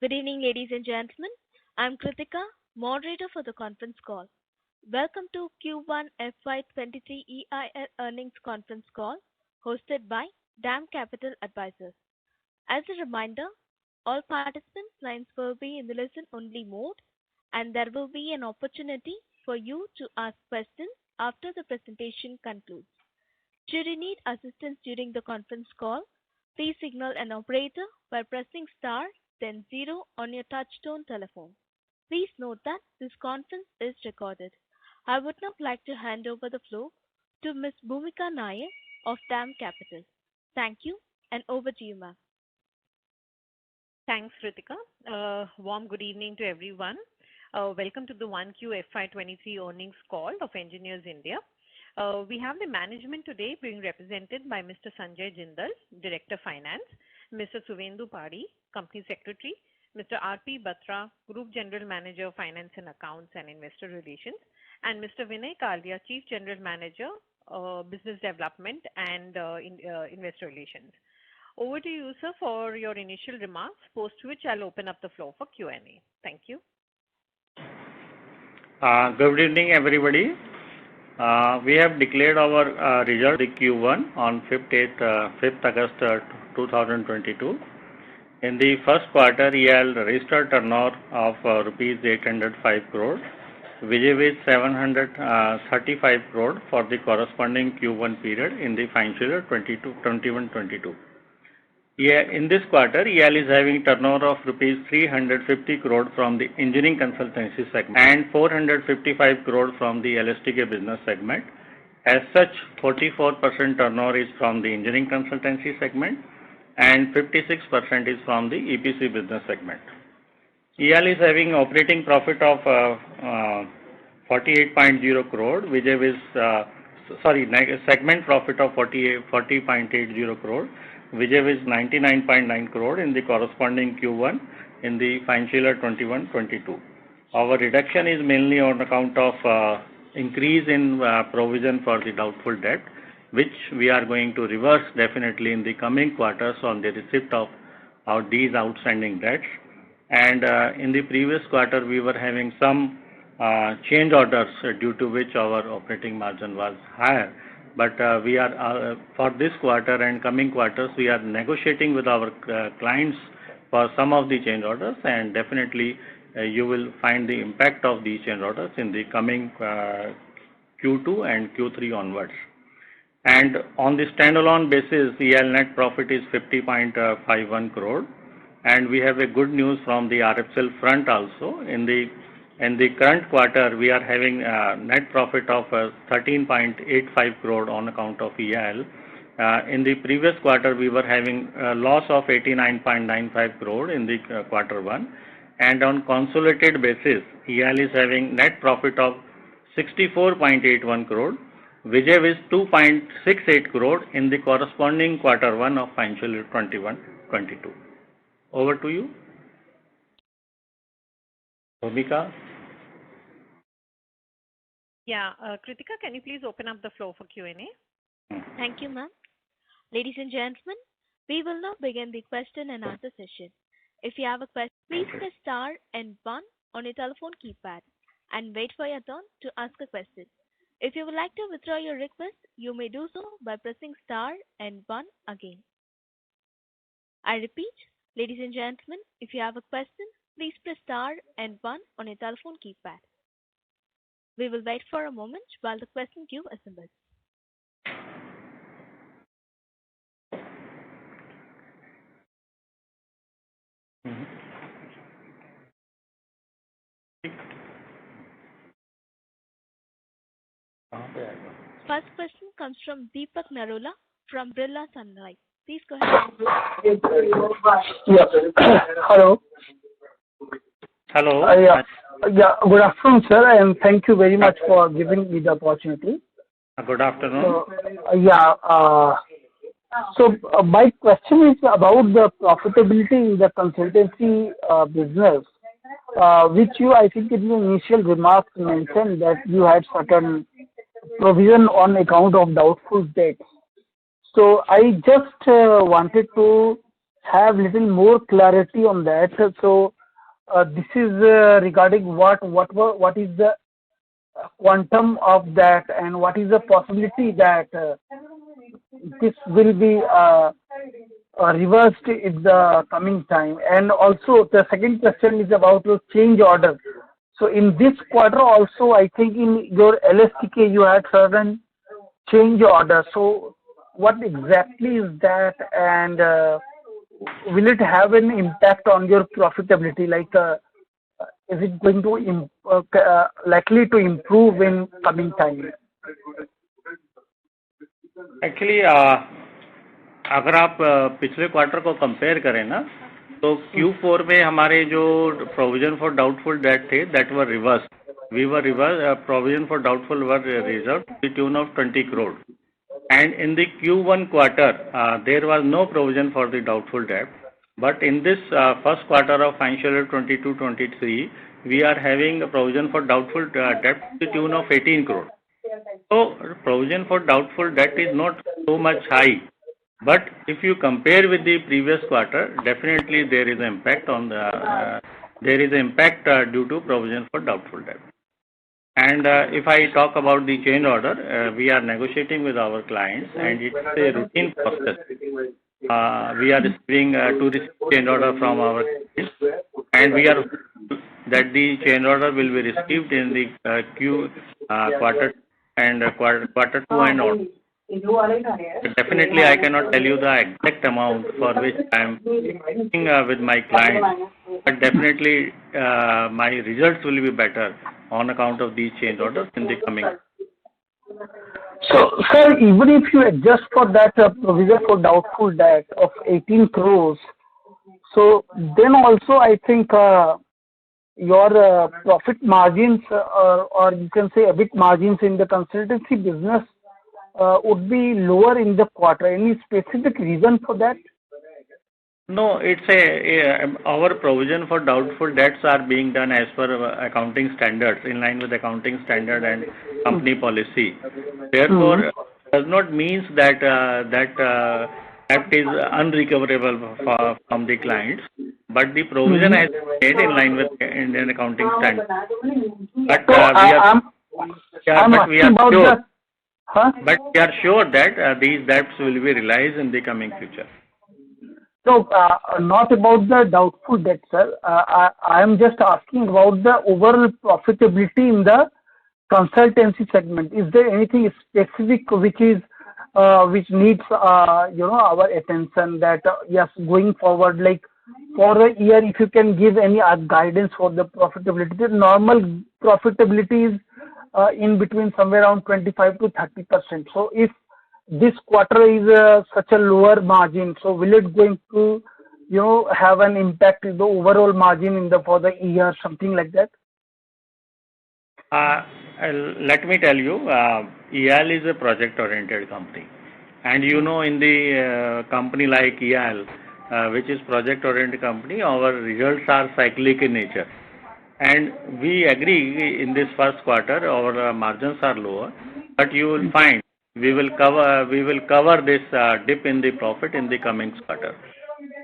Good evening, ladies and gentlemen. I'm Kritika, moderator for the conference call. Welcome to Q1 FY23 EIL earnings conference call hosted by DAM Capital Advisors. As a reminder, all participants' lines will be in the listen-only mode, and there will be an opportunity for you to ask questions after the presentation concludes. Should you need assistance during the conference call, please signal an operator by pressing star then zero on your touchtone telephone. Please note that this conference is recorded. I would now like to hand over the floor to Ms. Bhumika Nair of DAM Capital. Thank you, and over to you, ma'am. Thanks, Kritika. Warm good evening to everyone. Welcome to the 1Q FY23 earnings call of Engineers India. We have the management today being represented by Mr. Sanjay Jindal, Director Finance, Mr. Suvendu Padi, Company Secretary, Mr. R.P. Batra, Group General Manager, Finance and Accounts and Investor Relations, and Mr. Vinay Kalia, Chief General Manager, Business Development and Investor Relations. Over to you, sir, for your initial remarks, post which I'll open up the floor for Q&A. Thank you. Good evening, everybody. We have declared our result the Q1 on 5th August 2022. In the first quarter, EIL registered turnover of rupees 805 crore, vis-a-vis 735 crore for the corresponding Q1 period in the financial year 21-22. In this quarter, EIL is having turnover of rupees 350 crore from the engineering consultancy segment and 455 crore from the LSTK business segment. As such, 44% turnover is from the engineering consultancy segment and 56% is from the EPC business segment. EIL is having operating profit of 48.0 crore, vis-a-vis segment profit of 40.80 crore, vis-a-vis 99.9 crore in the corresponding Q1 in the financial year 21-22. Our reduction is mainly on account of increase in provision for the doubtful debt, which we are going to reverse definitely in the coming quarters on the receipt of these outstanding debts. And in the previous quarter, we were having some change orders due to which our operating margin was higher. But we are for this quarter and coming quarters, we are negotiating with our clients for some of the change orders, and definitely you will find the impact of these change orders in the coming Q2 and Q3 onwards. And on the standalone basis, EIL net profit is 50.51 crore, and we have a good news from the RFCL front also. In the current quarter, we are having a net profit of 13.85 crore on account of EIL. In the previous quarter, we were having a loss of 89.95 crore in the quarter one. And on consolidated basis, EIL is having net profit of 64.81 crore, vis-a-vis 2.68 crore in the corresponding quarter one of financial year 21-22. Over to you, Bhumika. Yeah, Kritika, can you please open up the floor for Q&A? Thank you, ma'am. Ladies and gentlemen, we will now begin the question and answer session. If you have a question, please press star and 1 on your telephone keypad and wait for your turn to ask a question. If you would like to withdraw your request, you may do so by pressing star and 1 again. I repeat, ladies and gentlemen, if you have a question, please press star and 1 on your telephone keypad. We will wait for a moment while the question queue assembles. First question comes from Deepak Narola from Birla Sunlight. Please go ahead. Hello. Hello. Good afternoon, sir, and thank you very much for giving me the opportunity. Good afternoon. So my question is about the profitability in the consultancy business, which you, I think, in the initial remarks mentioned that you had certain provision on account of doubtful debts. So I just wanted to have little more clarity on that. So this is regarding what is the quantum of that, and what is the possibility that this will be reversed in the coming time. And also the second question is about your change order. So in this quarter also, I think in your LSTK you had certain change order. So what exactly is that, and will it have an impact on your profitability? Like, is it going to likely to improve in coming time? Actually अगर आप पिछले quarter को compare करें ना, तो Q4 में हमारे जो प्रोविजन फॉर डाउटफुल डेट थे that were reverse. We were reverse provision for doubtful were reserve to the tune of 20 crore. And in the Q1 quarter, there was no provision for the doubtful debt. But in this first quarter of financial year 22-23, we are having a provision for doubtful debt to the tune of 18 crore. So provision for doubtful debt is not so much high. But if you compare with the previous quarter, definitely there is an impact on the due to provision for doubtful debt. And if I talk about the change order, we are negotiating with our clients, and it's a routine process. We are receiving to receive change order from our clients, and we are hopeful that the change order will be received in the quarter and quarter 2 and on. Definitely, I cannot tell you the exact amount for which I am working with my client, but definitely my results will be better on account of these change orders in the coming. So, sir, even if you adjust for that provision for doubtful debt of 18 crores, so then also I think your profit margins, or you can say EBIT margins in the consultancy business would be lower in the quarter. Any specific reason for that? No, it's our provision for doubtful debts are being done as per accounting standards, in line with accounting standard and company policy. Therefore, does not means that debt is unrecoverable from the clients, but the provision has been made in line with Indian accounting standards. But we are sure that these debts will be realized in the coming future. So, not about the doubtful debt, sir. I am just asking about the overall profitability in the consultancy segment. Is there anything specific which needs our attention, that yes, going forward, like for a year, if you can give any guidance for the profitability? The normal profitability is in between somewhere around 25 to 30%. So if this quarter is such a lower margin, so will it going to have an impact in the overall margin for the year, something like that? Let me tell you, EIL is a project oriented company, and in the company like EIL, which is project oriented company, our results are cyclic in nature, and we agree in this first quarter our margins are lower, but you will find we will cover this dip in the profit in the coming quarter.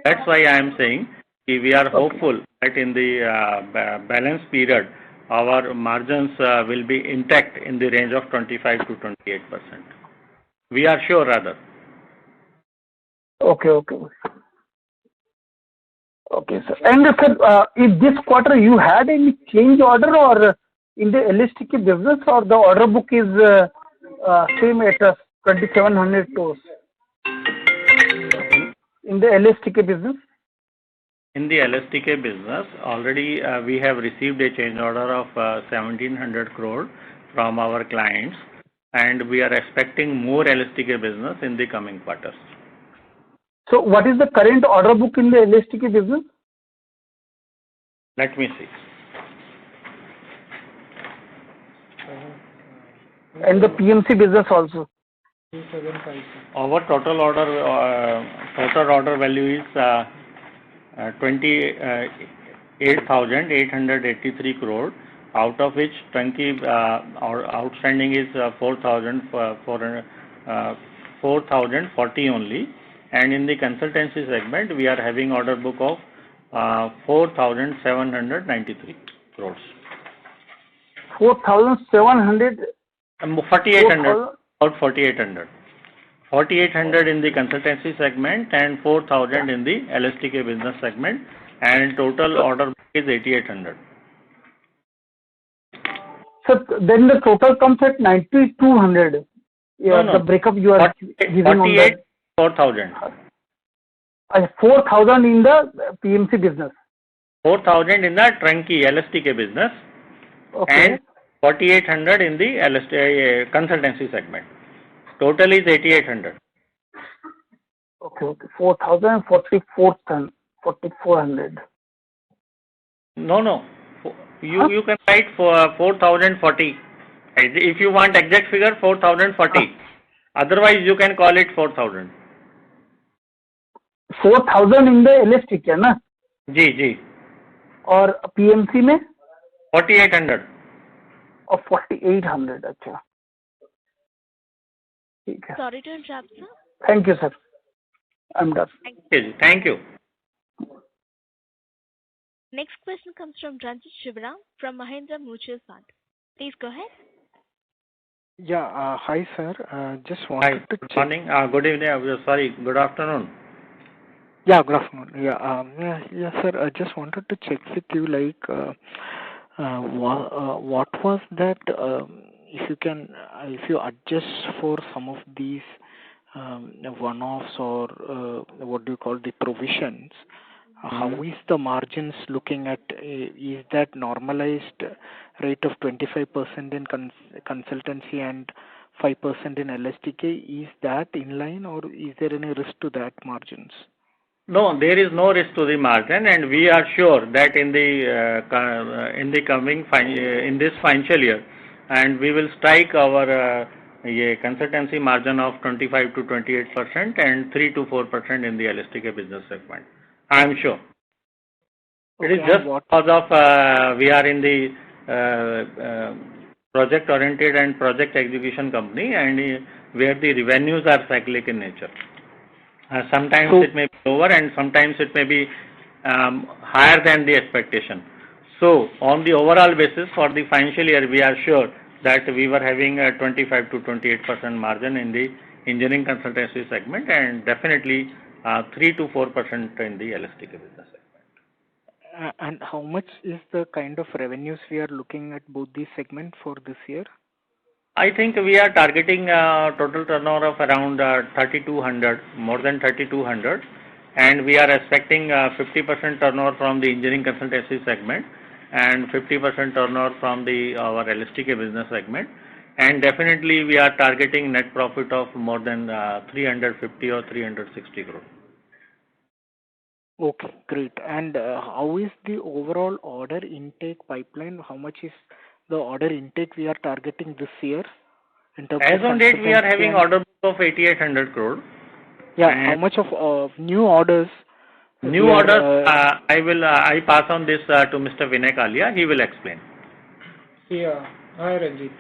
That's why I am saying we are hopeful that in the balance period our margins will be intact in the range of 25 to 28%. We are sure, rather. Okay, sir. And sir, in this quarter you had any change order, or in the LSTK business, or the order book is same at 2,700 crores in the LSTK business? In the LSTK business, already we have received a change order of 1,700 crore from our clients, and we are expecting more LSTK business in the coming quarters. So what is the current order book in the LSTK business? Let me see. And the PMC business also? Our total order value is 28,883 crore, out of which our outstanding is 4,040 only, and in the consultancy segment, we are having order book of 4,793 crores. 4,700. 4,800. About 4,800. 4,800 in the consultancy segment and 4,000 in the LSTK business segment, and total order book is 8,800. So then the total comes at 9,200. Yeah, No. The breakup you are giving 48, on 4,000. 4,000 in the PMC business. 4,000 in the Trunky LSTK business, Okay. and 4,800 in the consultancy segment. Total is 8,800. Okay. 4,000, 4,400. No. You can write for 4,040. If you want exact figure, 4,040. Otherwise, you can call it 4,000. 4,000 in the LSTK है ना? जी. और PMC में? 4,800. और 4,800. अच्छा. ठीक है. Sorry to interrupt, sir. Thank you, sir. I'm done. Thank you. Next question comes from Ranjit Shivram from Mahindra Mutual Fund. Please go ahead. Yeah, hi sir. Just wanted to check. Good morning. Good evening. Sorry, good afternoon. Yeah, good afternoon. Yeah, sir. I just wanted to check with you, like, what was that? If you adjust for some of these one-offs or what do you call the provisions, how is the margins looking at? Is that normalized rate of 25% in consultancy and 5% in LSTK? Is that in line, or is there any risk to that margins? No, there is no risk to the margin, and we are sure that in the coming in this financial year, and we will strike our consultancy margin of 25 to 28% and 3 to 4% in the LSTK business segment. I am sure. Okay, it is just because of we are in the project-oriented and project execution company, and where the revenues are cyclic in nature. Sometimes it may be lower, and sometimes it may be higher than the expectation. So, on the overall basis for the financial year, we are sure that we were having a 25 to 28% margin in the engineering consultancy segment, and definitely 3 to 4% in the LSTK business segment. And how much is the kind of revenues we are looking at both these segments for this year? I think we are targeting a total turnover of around 3,200, more than 3,200, and we are expecting 50% turnover from the engineering consultancy segment and 50% turnover from our LSTK business segment, and definitely we are targeting net profit of more than 350 or 360 crore. Okay, great. And how is the overall order intake pipeline? How much is the order intake we are targeting this year? In terms As on date, we are having order book of 8,800 crore. Yeah, how much of new orders? New orders, I pass on this to Mr. Vinay Kalia. He will explain. Yeah, hi Ranjit.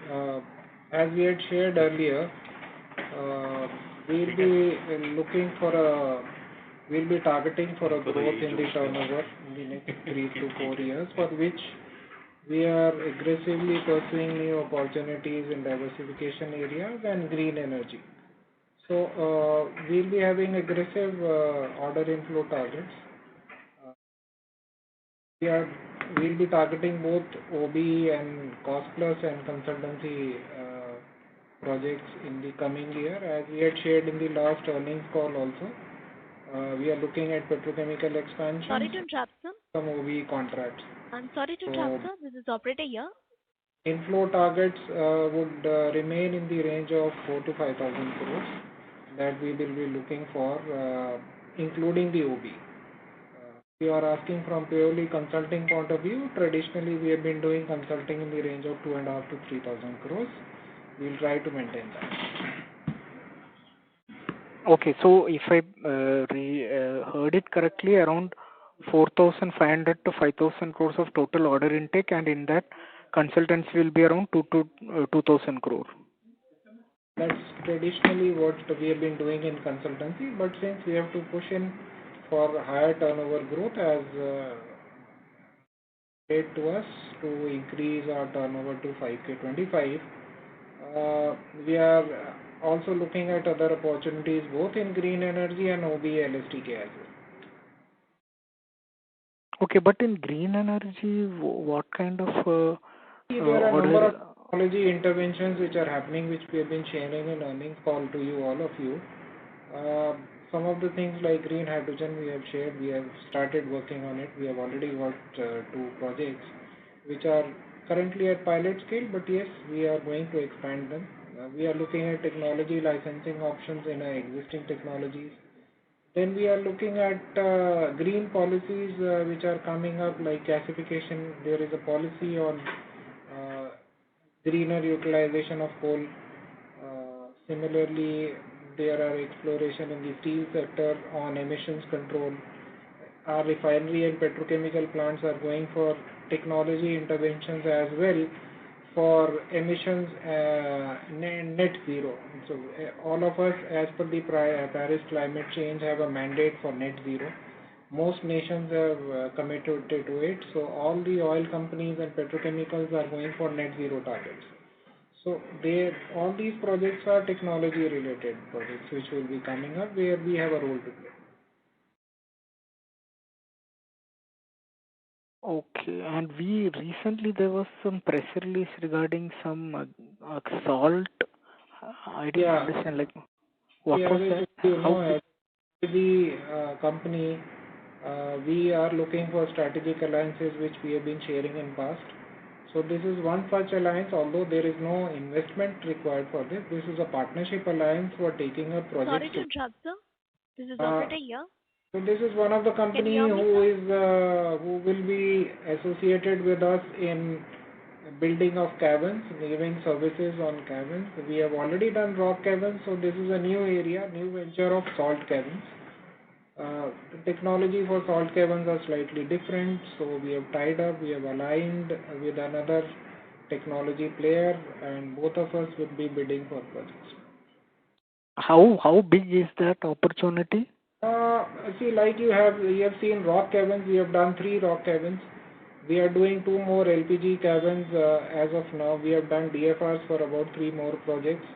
As we had shared earlier, we'll be targeting for a growth in the turnover in the next 3 to 4 years, for which we are aggressively pursuing new opportunities in diversification areas and green energy. So we'll be having aggressive order inflow targets. We'll be targeting both OB and cost plus and consultancy projects in the coming year. As we had shared in the last earnings call also, we are looking at petrochemical expansion. Sorry to interrupt, sir. Some OB contracts. I'm sorry to interrupt, sir. This is operator here. Inflow targets would remain in the range of 4 to 5,000 crores that we will be looking for, including the OB. We are asking from purely consulting point of view. Traditionally, we have been doing consulting in the range of 2,500 to 3,000 crores. We'll try to maintain that. Okay, so if I heard it correctly, around 4,500 to 5,000 crores of total order intake, and in that consultants will be around 2,000 crore. That's traditionally what we have been doing in consultancy, but since we have to push in for higher turnover growth as paid to us to increase our turnover to 5K25, we are also looking at other opportunities both in green energy and OBE LSTK as well. Okay, but in green energy, what kind of There are a or number of technology interventions which are happening, which we have been sharing in earnings call to you, all of you. Some of the things like green hydrogen we have shared, we have started working on it. We have already worked 2 projects which are currently at pilot scale, but yes, we are going to expand them. We are looking at technology licensing options in our existing technologies. Then we are looking at green policies which are coming up, like gasification. There is a policy on uh, greener utilization of coal. Similarly, there are exploration in the steel sector on emissions control. Our refinery and petrochemical plants are going for technology interventions as well for emissions net zero. So all of us, as per the Paris climate change, have a mandate for net zero. Most nations have committed to it. So all the oil companies and petrochemicals are going for net zero targets. So all these projects are technology related projects which will be coming up where we have a role to play. okay, and we recently there was some press release regarding some salt. I didn't understand, like, what was As that? you How? know, as the company, we are looking for strategic alliances which we have been sharing in past. So this is one such alliance, although there is no investment required for this. This is a partnership alliance for taking up Sorry projects to to. interrupt, sir. This is Uh, operator here. so this is one of the Can you company hear me, sir? who will be associated with us in building of caverns, giving services on caverns. We have already done rock caverns, so this is a new area, new venture of salt caverns. The technology for salt caverns are slightly different, so we have tied up, we have aligned with another technology player, and both of us will be bidding for projects. How big is that opportunity? See, like you have seen rock caverns. We have done 3 rock caverns. We are doing 2 more LPG caverns as of now. We have done DFRs for about 3 more projects.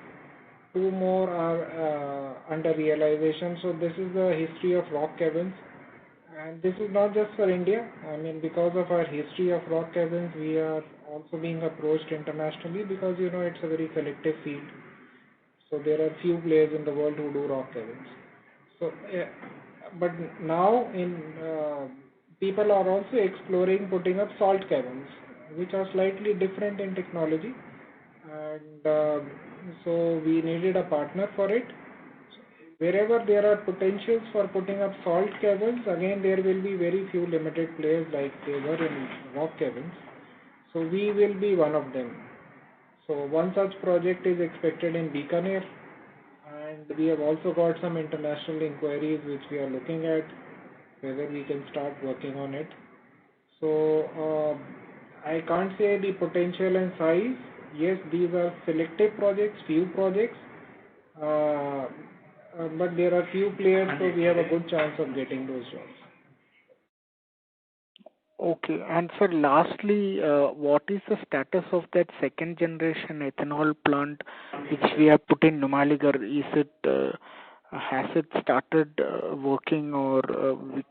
2 more are under realization. So this is the history of rock caverns. And this is not just for India. I mean, because of our history of rock caverns, we are also being approached internationally because, it's a very selective field. So there are few players in the world who do rock caverns. So, but now people are also exploring putting up salt caverns, which are slightly different in technology, and so we needed a partner for it. Wherever there are potentials for putting up salt caverns, again there will be very few limited players like there were in rock caverns. So we will be one of them. So one such project is expected in Bikaner, and we have also got some international inquiries which we are looking at whether we can start working on it. So I can't say the potential and size. Yes, these are selective projects, few projects, but there are few players, so we have a good chance of getting those jobs. Okay. And sir, lastly, what is the status of that second generation ethanol plant which we have put in Numaligarh? Has it started working, or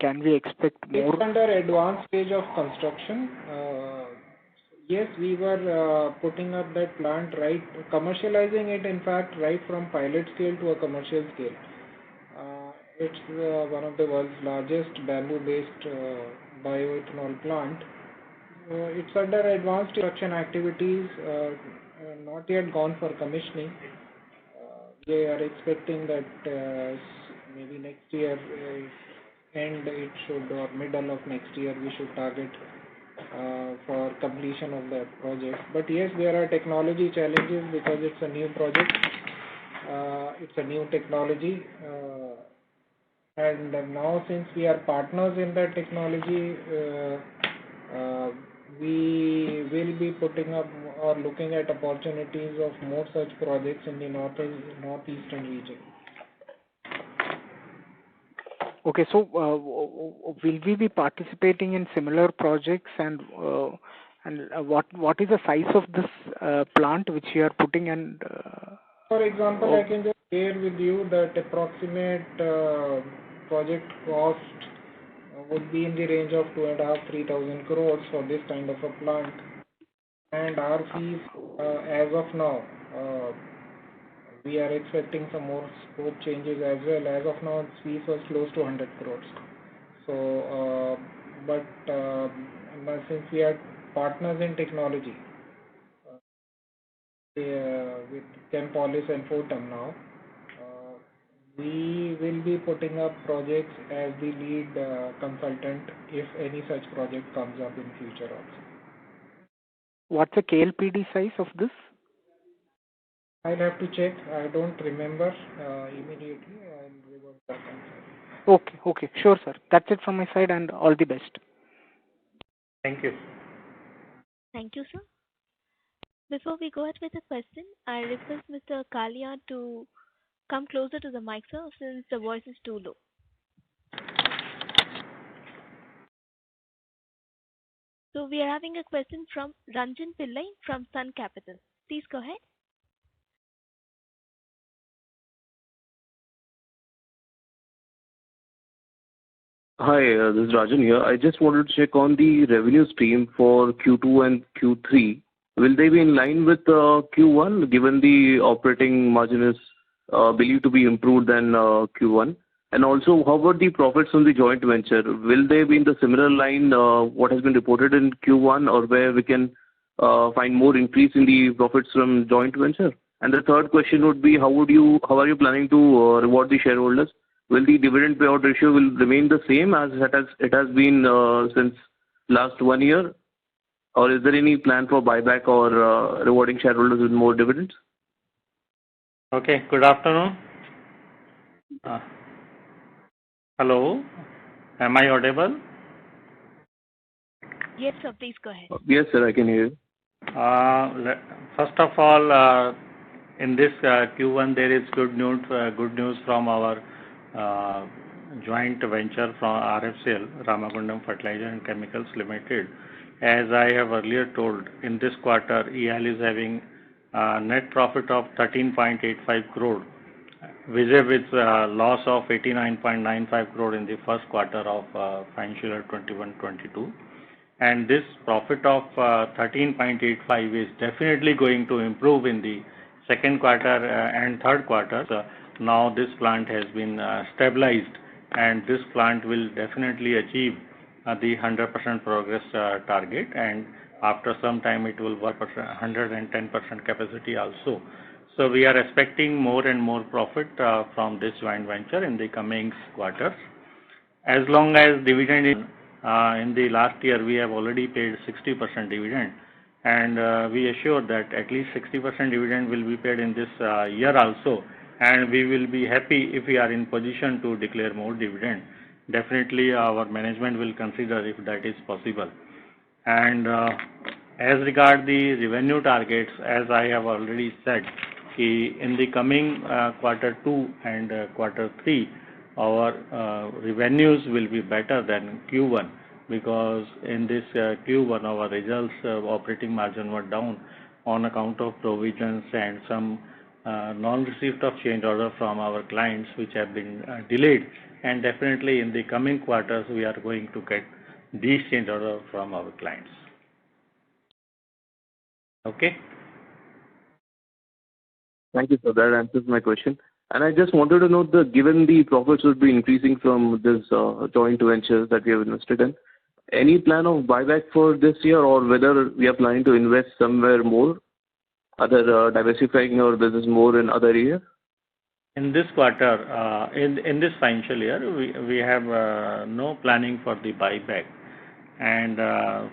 can we expect more? It's under advanced stage of construction. Yes, we were putting up that plant, right, commercializing it, in fact, right from pilot scale to a commercial scale. It's one of the world's largest bamboo-based bioethanol plant. It's under advanced construction activities, not yet gone for commissioning. We are expecting that maybe next year, end it should, or middle of next year, we should target for completion of that project. But yes, there are technology challenges because it's a new project. It's a new technology. And now, since we are partners in that technology, we will be putting up are looking at opportunities of more such projects in the northeastern region. Okay, so will we be participating in similar projects, and what is the size of this plant which you are putting? And for example, I can just share with you that approximate project cost would be in the range of 2,500-3,000 crores for this kind of a plant, and our fees as of now. We are expecting some more scope changes as well. As of now, fees was close to 100 crores. So, since we are partners in technology with Chempolis and Photon now, we will be putting up projects as the lead consultant if any such project comes up in future also. What's the KLPD size of this? I'll have to check. I don't remember immediately. I'll revert back and say. Okay, sure, sir. That's it from my side, and all the best. Thank you. Thank you, sir. Before we go ahead with the question, I request Mr. Kalia to come closer to the mic, sir, since the voice is too low. So we are having a question from Ranjan Pillai from Sun Capital. Please go ahead. Hi, this is Rajan here. I just wanted to check on the revenue stream for Q2 and Q3. Will they be in line with Q1, given the operating margin is believed to be improved than Q1? And also, how about the profits from the joint venture? Will they be in the similar line what has been reported in Q1, or where we can find more increase in the profits from joint venture? And the third question would be, how are you planning to reward the shareholders? Will the dividend payout ratio will remain the same as it has been since last 1 year? Or is there any plan for buyback or rewarding shareholders with more dividends? Okay, good afternoon. Hello, am I audible? Yes, sir, please go ahead. Yes, sir, I can hear you. First of all, in this Q1, there is good news from our joint venture from RFCL, Ramagundam Fertilizer and Chemicals Limited. As I have earlier told, in this quarter, EIL is having a net profit of 13.85 crore, vis-a-vis loss of 89.95 crore in the first quarter of financial year 21-22. And this profit of 13.85 is definitely going to improve in the second quarter and third quarter. So now this plant has been stabilized, and this plant will definitely achieve the 100% progress target, and after some time it will work at 110% capacity also. So we are expecting more and more profit from this joint venture in the coming quarters. As long as dividend is in the last year, we have already paid 60% dividend, and we assure that at least 60% dividend will be paid in this year also, and we will be happy if we are in position to declare more dividend. Definitely our management will consider if that is possible. And as regard the revenue targets, as I have already said, in the coming quarter 2 and quarter 3, our revenues will be better than Q1, because in this Q1 our results operating margin were down on account of provisions and some non-receipt of change order from our clients which have been delayed, and definitely in the coming quarters we are going to get these change order from our clients. Okay. Thank you, sir. That answers my question. And I just wanted to know, given the profits would be increasing from this joint ventures that we have invested in, any plan of buyback for this year, or whether we are planning to invest somewhere more, diversifying our business more in other areas? In this quarter, in this financial year, we have no planning for the buyback. And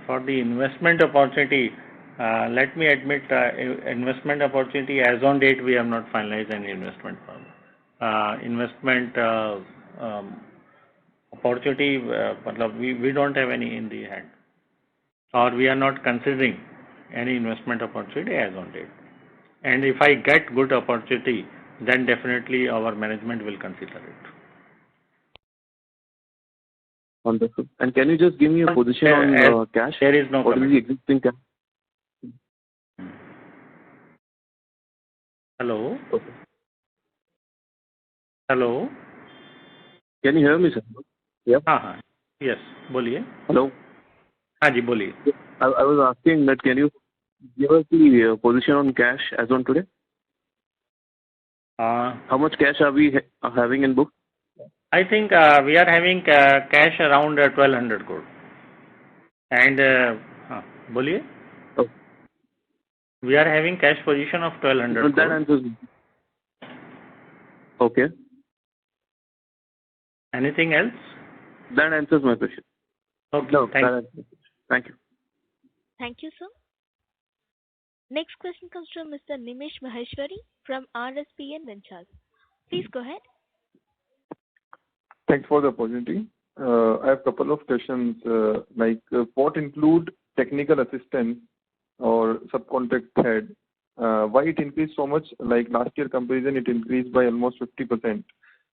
for the investment opportunity, let me admit, investment opportunity as on date, we have not finalized any investment firm. Investment opportunity, we don't have any in the hand, or we are not considering any investment opportunity as on date. And if I get good opportunity, then definitely our management will consider it. Wonderful. And can you just give me a position on cash? There is no what comment. is the existing cash? Hello? Okay. Hello? Can you hear me, sir? Yep. हाँ, yes, बोलिए. Hello. हाँ जी, बोलिए. I was asking that can you give us the position on cash as on today? How much cash are we having in book? I think we are having cash around 1200 crore. And बोलिए. Okay. We are having cash position of 1200 crore. That answers me. Okay. Anything else? That answers my question. Okay. No, Thank you. Thank you, sir. Next question comes from Mr. Nimish Maheshwari from RSPN Ventures. Please go ahead. Thanks for the opportunity. I have a couple of questions, what include technical assistance or subcontract head? Why it increased so much? Like last year comparison, it increased by almost 50%,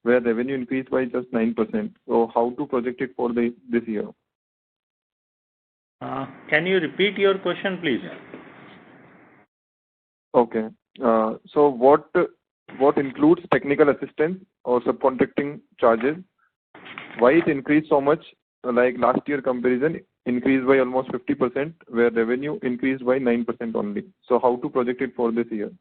where revenue increased by just 9%. So how to project it for this year? Can you repeat your question, please? Okay. So what includes technical assistance or subcontracting charges? Why it increased so much? Like last year comparison, increased by almost 50%, where revenue increased by 9% only. So how to project it for this year?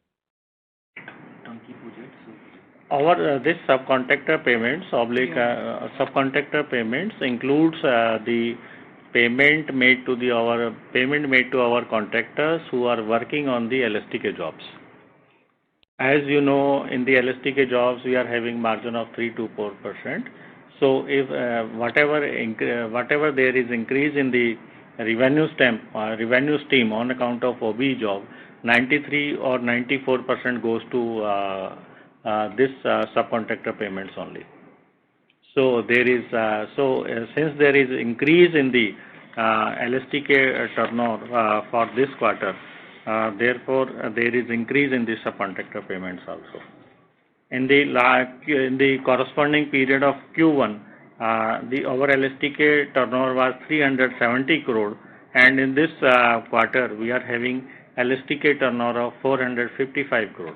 Our this subcontractor payments, subcontractor payments includes the payment made to our contractors who are working on the LSTK jobs. As you know, in the LSTK jobs, we are having margin of 3 to 4%. So if whatever there is increase in the revenue stream on account of OB job, 93 or 94% goes to this subcontractor payments only. So there is since there is increase in the LSTK turnover for this quarter, therefore there is increase in the subcontractor payments also. In the corresponding period of Q1, our LSTK turnover was 370 crore, and in this quarter we are having LSTK turnover of 455 crore.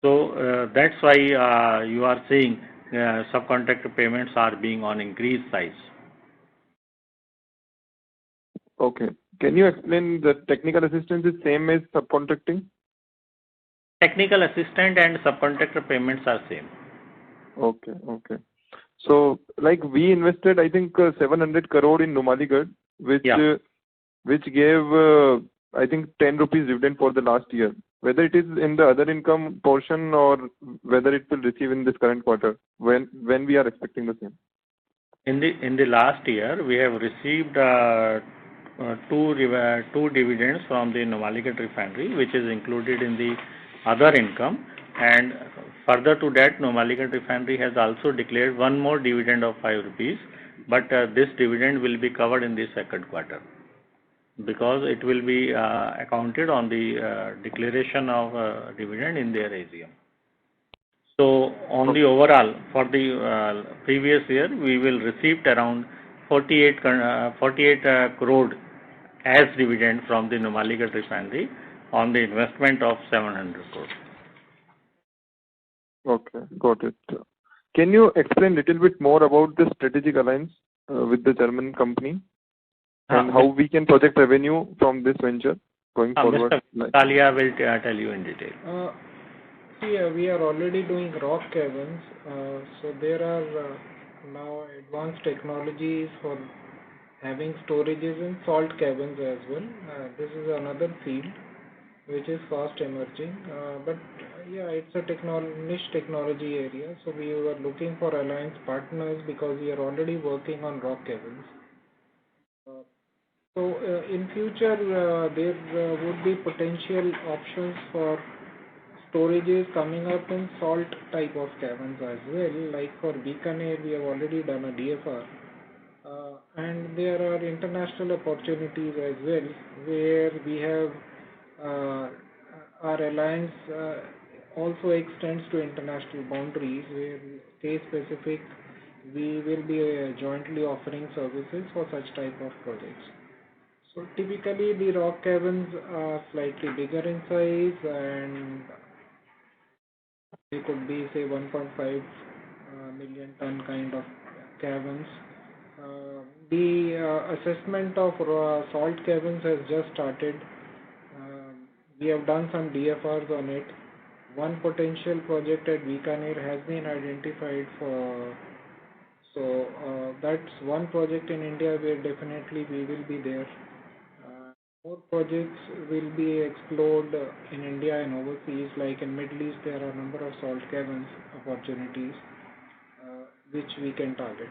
So that's why you are seeing subcontractor payments are being on increased size. Okay. Can you explain the technical assistance is same as subcontracting? Technical assistant and subcontractor payments are same. Okay. So, like we invested, I think 700 crore in Numaligarh, which gave I think 10 rupees dividend for the last year. Whether it is in the other income portion or whether it will receive in this current quarter, when we are expecting the same. In the last year, we have received two dividends from the Numaligarh refinery, which is included in the other income, and further to that, Numaligarh refinery has also declared one more dividend of 5 rupees, but this dividend will be covered in the second quarter because it will be accounted on the declaration of dividend in their AGM. So on the overall for the previous year, we will receive around 48 crore as dividend from the Numaligarh refinery on the investment of 700 crore. Okay, got it. Can you explain a little bit more about the strategic alliance with the German company and how we can project revenue from this venture going forward? Mr. Kalia will tell you in detail. We are already doing rock caverns, so there are now advanced technologies for having storages in salt caverns as well. This is another field which is fast emerging, but it's a niche technology area, so we were looking for alliance partners because we are already working on rock caverns. So in future there would be potential options for storages coming up in salt type of caverns as well. Like for Bikaner, we have already done a DFR, and there are international opportunities as well, where we have our alliance also extends to international boundaries, where stay specific, we will be jointly offering services for such type of projects. So typically the rock caverns are slightly bigger in size, and they could be say 1.5 million ton kind of caverns. The assessment of salt caverns has just started. We have done some DFRs on it. One potential project at Bikaner has been identified for. So that's one project in India where definitely we will be there. More projects will be explored in India and overseas. Like in Middle East, there are a number of salt caverns opportunities which we can target.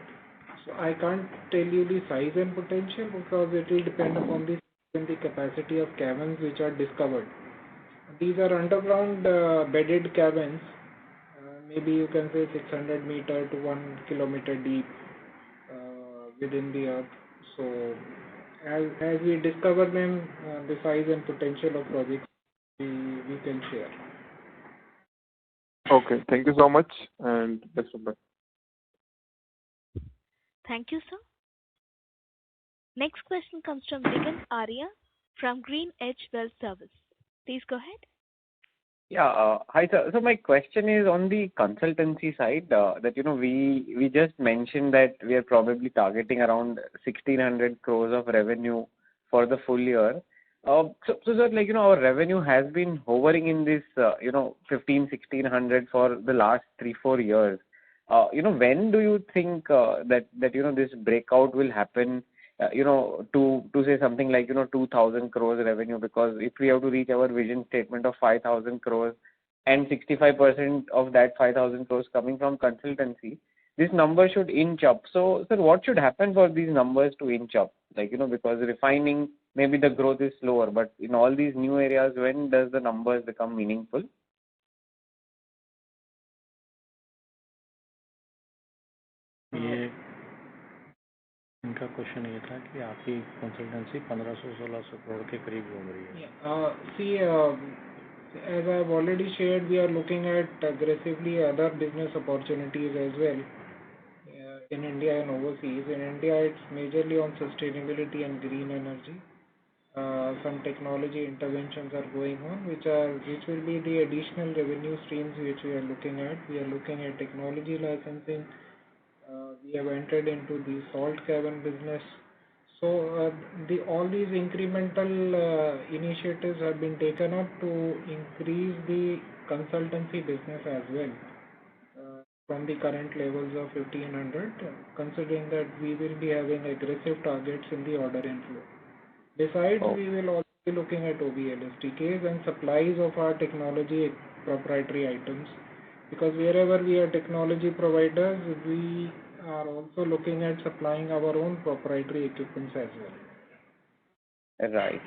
So I can't tell you the size and potential because it will depend upon the size and the capacity of caverns which are discovered. These are underground bedded caverns. Maybe you can say 600 meter to 1 kilometer deep within the earth. So as we discover them, the size and potential of projects we can share. Okay, thank you so much and best of luck. Thank you, sir. Next question comes from Digant Arya from Green Edge Wealth Service. Please go ahead. Yeah, hi sir. So my question is on the consultancy side, that we just mentioned that we are probably targeting around 1,600 crores of revenue for the full year. So sir, our revenue has been hovering in this 1,500-1,600 for the last 3-4 years. When do you think that this breakout will happen? To say something like 2,000 crores revenue, because if we have to reach our vision statement of 5,000 crores and 65% of that 5,000 crores coming from consultancy, this number should inch up. So sir, what should happen for these numbers to inch up? Because refining, maybe the growth is slower, but in all these new areas, when does the numbers become meaningful? इनका question ये था कि आपकी consultancy 1500-1600 crore के करीब घूम रही है. See, as I've already shared, we are looking at aggressively other business opportunities as well in India and overseas. In India, it's majorly on sustainability and green energy. Some technology interventions are going on, which will be the additional revenue streams which we are looking at. We are looking at technology licensing. We have entered into the salt cavern business. So all these incremental initiatives have been taken up to increase the consultancy business as well from the current levels of 1,500, considering that we will be having aggressive targets in the order inflow. Besides, we will also be looking at OBLSTKs and supplies of our technology proprietary items, because wherever we are technology providers, we are also looking at supplying our own proprietary equipments as well. Right.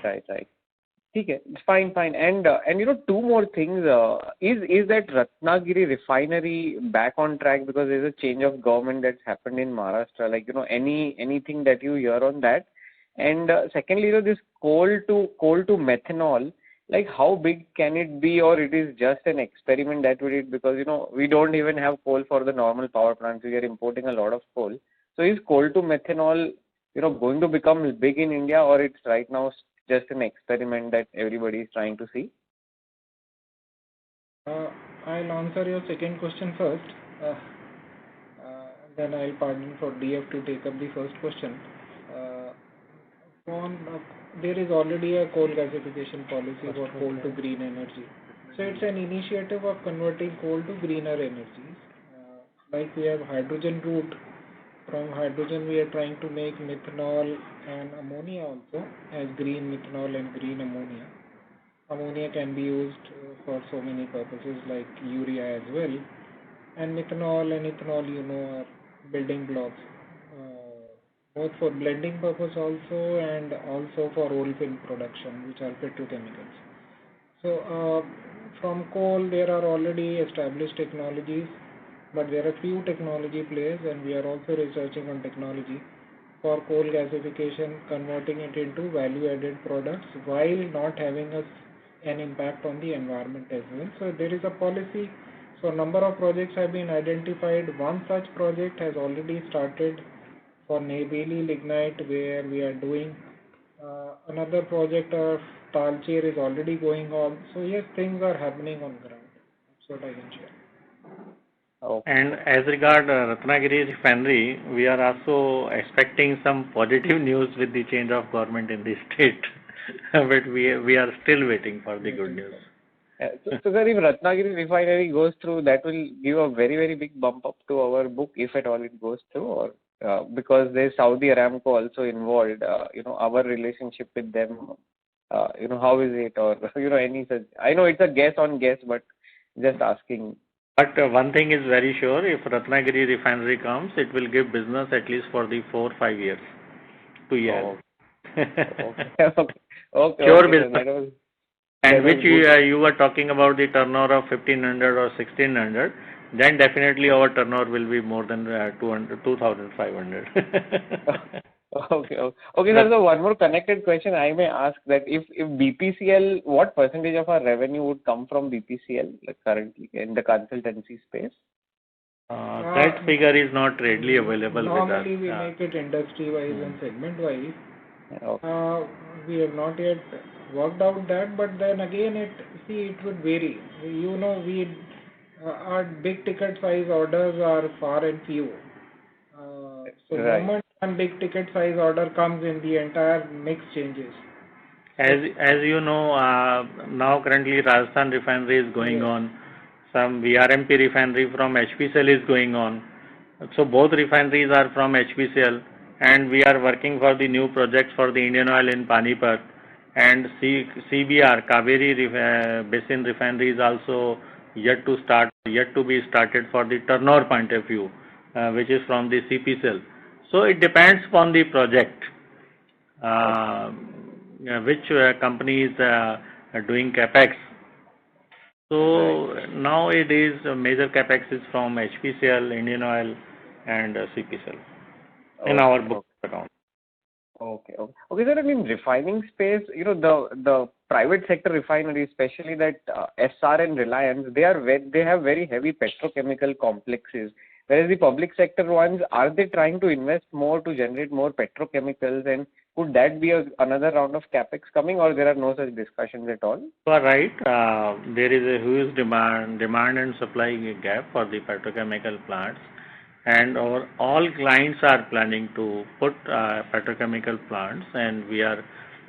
Okay, fine. And two more things. Is that Ratnagiri refinery back on track, because there's a change of government that's happened in Maharashtra? Anything that you hear on that? And secondly, this coal to methanol, how big can it be, or it is just an experiment that we did? Because we don't even have coal for the normal power plants. We are importing a lot of coal. So is coal to methanol going to become big in India, or it's right now just an experiment that everybody is trying to see? I'll answer your second question first. Then I'll pardon for DF to take up the first question. There is already a coal gasification policy for coal to green energy. So it's an initiative of converting coal to greener energies. Like we have hydrogen route. From hydrogen we are trying to make methanol and ammonia also, as green methanol and green ammonia. Ammonia can be used for so many purposes like urea as well. And methanol and ethanol, are building blocks, both for blending purpose also and also for olefin production, which are petrochemicals. So from coal there are already established technologies, but there are few technology players, and we are also researching on technology. for coal gasification, converting it into value-added products while not having an impact on the environment as well. So there is a policy. So number of projects have been identified. One such project has already started for Nebeli lignite, where we are doing another project of Talcher is already going on. So yes, things are happening on ground. That's what I can share. Okay. And as regard Ratnagiri refinery, we are also expecting some positive news with the change of government in the state, but we are still waiting for the good news. So sir, if Ratnagiri refinery goes through, that will give a very, very big bump up to our book, if at all it goes through, or because there's Saudi Aramco also involved, our relationship with them, how is it, or any such. I know it's a guess on guess, but just asking. But one thing is very sure: if Ratnagiri refinery comes, it will give business at least for the 4-5 years, 2 years. Okay. Sure Okay, business. And which you were talking about the turnover of 1500 or 1600, then definitely our turnover will be more than 2500. Okay, sir. So one more connected question I may ask, that if BPCL, what percentage of our revenue would come from BPCL currently in the consultancy space? That figure is not readily available with us. Normally we make it industry-wise and segment-wise. Okay. We have not yet worked out that, but then again it would vary. Our big ticket size orders are far and few. So the moment one big ticket size order comes in, the entire mix changes. As you know, now currently Rajasthan refinery is going on. Some VRMP refinery from HPCL is going on. So both refineries are from HPCL, and we are working for the new projects for the Indian Oil in Panipat, and CBR Kaveri Basin refinery is also yet to be started for the turnover point of view, which is from the CPCL. So it depends upon the project, which company is doing capex. So nowadays major capex is from HPCL, Indian Oil, and CPCL in our book account. Okay, sir. I mean, refining space, the private sector refineries, especially that SR and Reliance, they have very heavy petrochemical complexes. Whereas the public sector ones, are they trying to invest more to generate more petrochemicals, and could that be another round of capex coming, or there are no such discussions at all? You are right. There is a huge demand and supply gap for the petrochemical plants, and all clients are planning to put petrochemical plants, and we are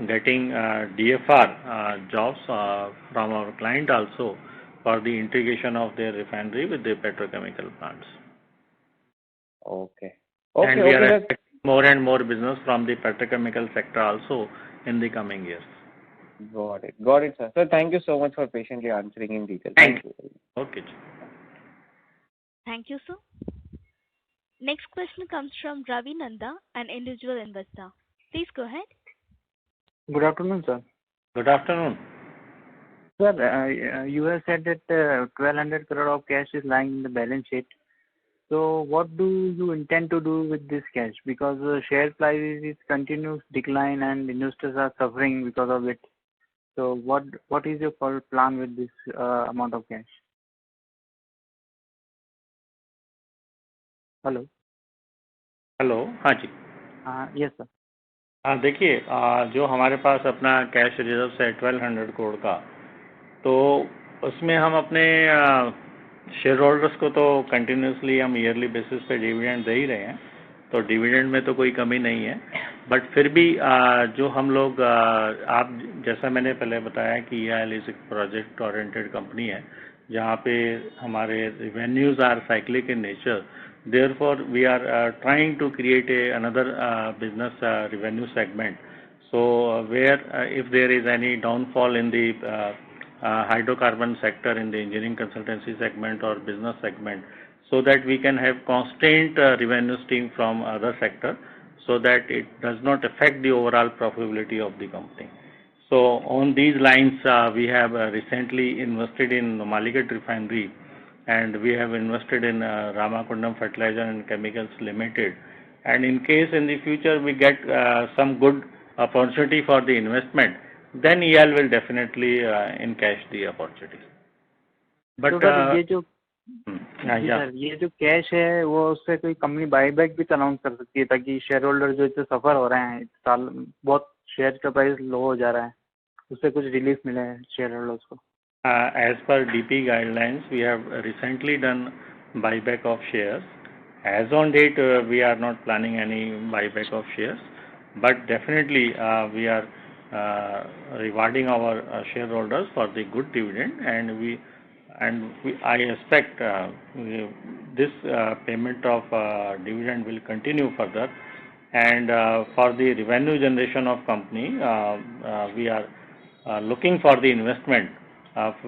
getting DFR jobs from our client also for the integration of their refinery with the petrochemical plants. Okay. And we are expecting more and more business from the petrochemical sector also in the coming years. Got it, sir. So thank you so much for patiently answering in detail. Thank you. Okay. Thank you, sir. Next question comes from Ravi Nanda, an individual investor. Please go ahead. Good afternoon, sir. Good afternoon. Sir, you have said that 1200 crore of cash is lying in the balance sheet. So what do you intend to do with this cash? Because the share price is continuous decline and investors are suffering because of it. So what is your plan with this amount of cash? Hello हाँ जी. Yes sir. देखिए, जो हमारे पास अपना cash reserve है 1200 करोड़ का, तो उसमें हम अपने शेयर होल्डर्स को तो कंटिन्यूसली हम ईयरली बेसिस पे डिविडेंड दे ही रहे हैं, तो डिविडेंड में तो कोई कमी नहीं है. बट फिर भी जो हम लोग आप जैसा मैंने पहले बताया कि EIL इज एक प्रोजेक्ट ओरिएंटेड कंपनी है, जहाँ पे हमारे revenues are cyclic in nature. Therefore, we are trying to create another business revenue segment. So, where if there is any downfall in the hydrocarbon sector, in the engineering consultancy segment or business segment, so that we can have constant revenue stream from other sector, so that it does not affect the overall profitability of the company. So, on these lines, we have recently invested in Numaligarh Refinery, and we have invested in Ramakundam Fertilizer and Chemicals Limited, and in case in the future we get some good opportunity for the investment, then EL will definitely encash the opportunity. But तो ये जो जी yeah. Sir, ये जो cash है वो उससे कोई company buyback भी अनाउंस कर सकती है ताकि शेयर होल्डर जो इतने सफर हो रहे हैं इस साल, बहुत शेयर का प्राइस लो हो जा रहा है, उससे कुछ रिलीफ मिले शेयर होल्डर्स को. As per DP guidelines, we have recently done buyback of shares. As on date, we are not planning any buyback of shares, but definitely we are rewarding our shareholders for the good dividend, and I expect this payment of dividend will continue further. And for the revenue generation of company, we are looking for the investment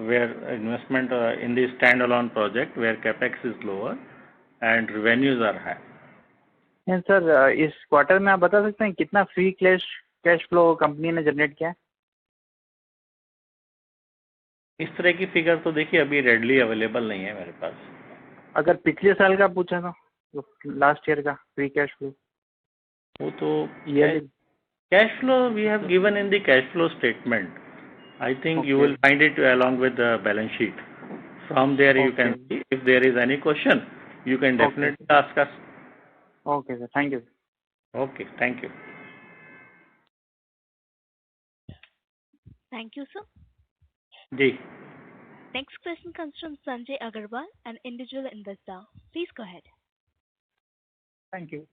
where investment in the standalone project where capex is lower and revenues are high. And sir, इस quarter में आप बता सकते हैं कितना free cash flow company ने generate किया है? इस तरह की फिगर तो देखिए अभी रेडली अवेलेबल नहीं है मेरे पास. अगर पिछले साल का पूछा तो लास्ट ईयर का फ्री कैश फ्लो, वो तो cash flow we have given in the cash flow statement. I think you will find it along with the balance sheet. From there you can see. If there is any question, you can definitely ask us. Okay sir, thank you. Okay, thank you. Thank you, sir. Ji. Next question comes from Sanjay Agarwal, an individual investor. Please go ahead. Thank you.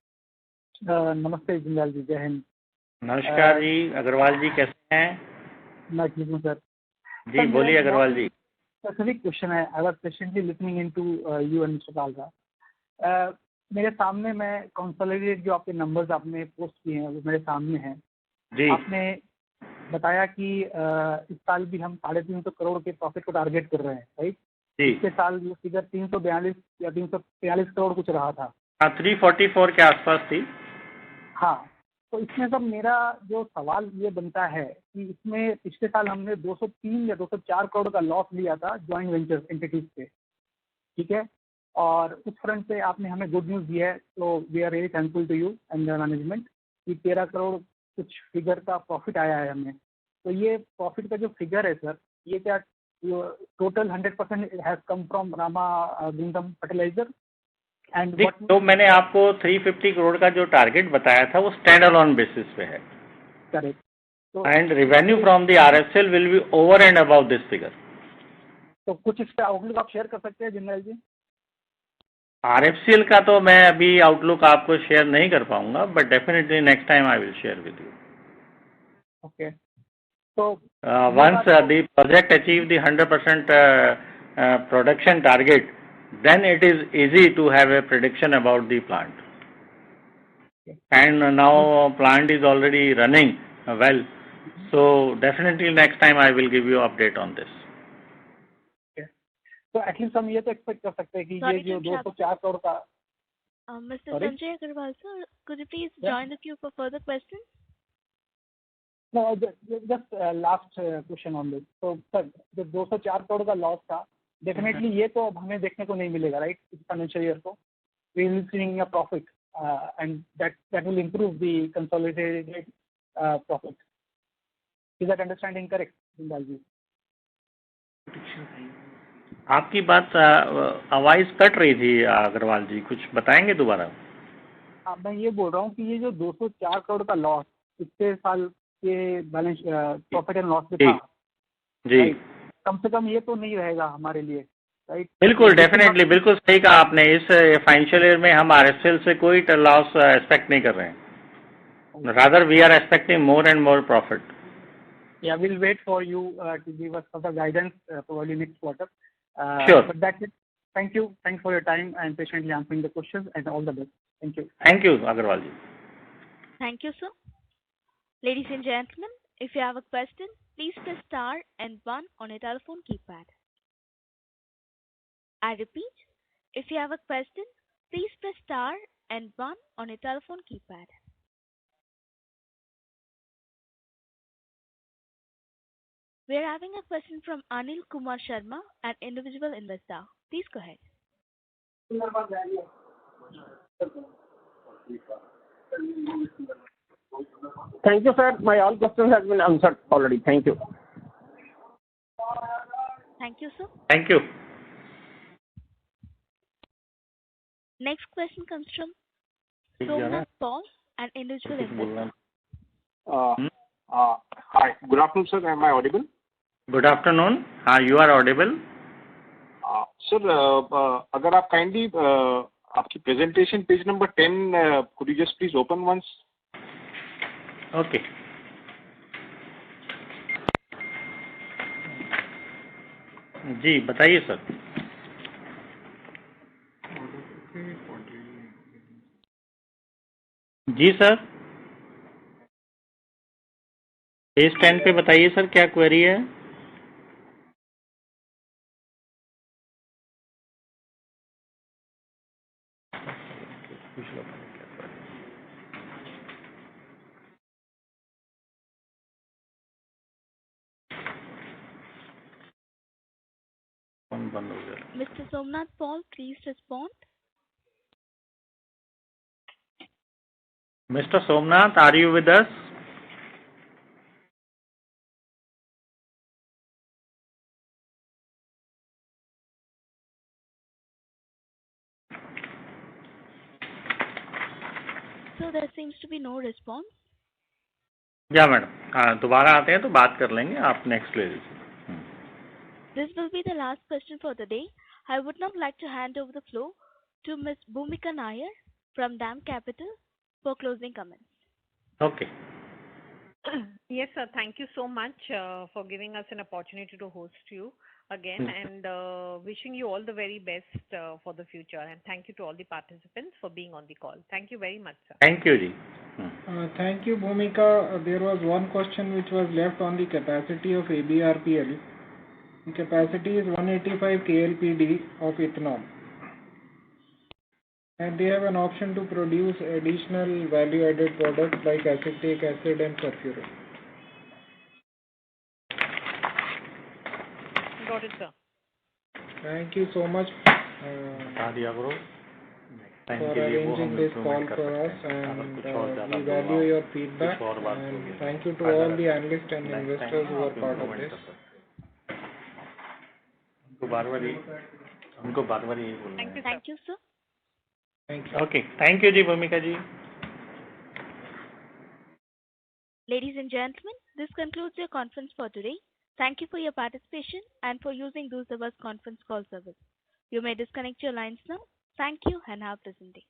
नमस्ते जिंदाल जी, जय हिंद. नमस्कार जी अग्रवाल जी, कैसे हैं? मैं ठीक हूँ sir. जी बोलिए अग्रवाल जी. Specific question है. I was patiently listening into you and mister Kalra. मेरे सामने मैं कंसोलिडेटेड जो आपके नंबर्स आपने पोस्ट किए हैं वो मेरे सामने हैं. जी. आपने बताया कि इस साल भी हम 350 करोड़ के प्रॉफिट को टारगेट कर रहे हैं, राइट? पिछले साल ये फिगर 342 या 343 करोड़ कुछ रहा था. 344 के आसपास थी. हाँ, तो इसमें सब मेरा जो सवाल ये बनता है कि इसमें पिछले साल हमने 203 या 204 करोड़ का लॉस लिया था ज्वाइंट वेंचर एंटिटीज पे, ठीक है? और उस फ्रंट पे आपने हमें गुड न्यूज़ दिया है, तो we are really thankful to you and the management कि 13 करोड़ कुछ फिगर का प्रॉफिट आया है हमें. तो ये प्रॉफिट का जो फिगर है सर, ये क्या total 100% has come from Ramagundam fertiliser? And तो मैंने आपको 350 करोड़ का जो टारगेट बताया था वो स्टैंड अलोन बेसिस पे है. Correct. And revenue from the आरएफसीएल will be over and about this figure. तो कुछ इसका आउटलुक आप शेयर कर सकते हैं जिंदाल जी? आरएफसीएल का तो मैं अभी आउटलुक आपको शेयर नहीं कर पाऊंगा, but definitely next time I will share with you. Okay. तो once the project achieve the 100% production target, then it is easy to have a prediction about the plant. And now plant is already running well, so definitely next time I will give you update on this. तो at least हम ये तो expect कर सकते हैं कि ये जो 204 करोड़ का. Mr. Sanjay Agarwal, sir, could you please join the queue for further questions? No, just last question on this. So sir, जो 204 करोड़ का लॉस था, डेफिनेटली ये तो अब हमें देखने को नहीं मिलेगा, राइट? इस फाइनेंशियल ईयर को we will see a profit, and that will improve the consolidated profit. Is that understanding correct, Jindal ji? आपकी बात आवाज कट रही थी अग्रवाल जी, कुछ बताएंगे दोबारा? मैं ये बोल रहा हूँ कि ये जो 204 करोड़ का लॉस पिछले साल के बैलेंस प्रॉफिट एंड लॉस में था जी, कम से कम ये तो नहीं रहेगा हमारे लिए, राइट? बिल्कुल डेफिनेटली, बिल्कुल सही कहा आपने. इस फाइनेंशियल ईयर में हम आरएसएल से कोई लॉस एक्सपेक्ट नहीं कर रहे हैं. Rather we are expecting more and more profit. Yeah, we'll wait for you to give us further guidance probably next quarter. Sure. But that's it. Thank you. Thanks for your time and patiently answering the questions, and all the best. Thank you. Thank you, Agarwal ji. Thank you, sir. Ladies and gentlemen, if you have a question, please press star and 1 on your telephone keypad. I repeat, if you have a question, please press star and 1 on your telephone keypad. We are having a question from Anil Kumar Sharma, an individual investor. Please go ahead. Thank you, sir. My all questions have been answered already. Thank you. Thank you, sir. Thank you. Next question comes from Somnath Paul, an individual investor. Hi. Good afternoon, sir. Am I audible? Good afternoon. You are audible. Sir, अगर आप kindly आपकी presentation page number 10 could you just please open once? Okay. जी बताइए sir. जी sir. Page 10 पे बताइए sir क्या query है. Mr. Somnath Paul, please respond. Mr. Somnath, are you with us? So there seems to be no response. या madam दोबारा आते हैं तो बात कर लेंगे. आप नेक्स्ट ले लीजिए. This will be the last question for the day. I would now like to hand over the floor to Ms. Bhumika Nair from DAM Capital for closing comments. Okay. Yes, sir. Thank you so much for giving us an opportunity to host you again, and wishing you all the very best for the future. And thank you to all the participants for being on the call. Thank you very much, sir. Thank you, Ji. Thank you, Bhumika. There was one question which was left on the capacity of ABRPL. The capacity is 185 KLPD of ethanol. And they have an option to produce additional value-added products like acetic acid and sulfuric. Got it, sir. Thank you so much for arranging this call for us, and we value your feedback. And thank you to all the analysts and investors who are part of this. Thank you, sir. Thank you. Okay. Thank you, Ji, Bhumika Ji. Ladies and gentlemen, this concludes your conference for today. Thank you for your participation and for using Doosavas conference call service. You may disconnect your lines now. Thank you and have a pleasant day.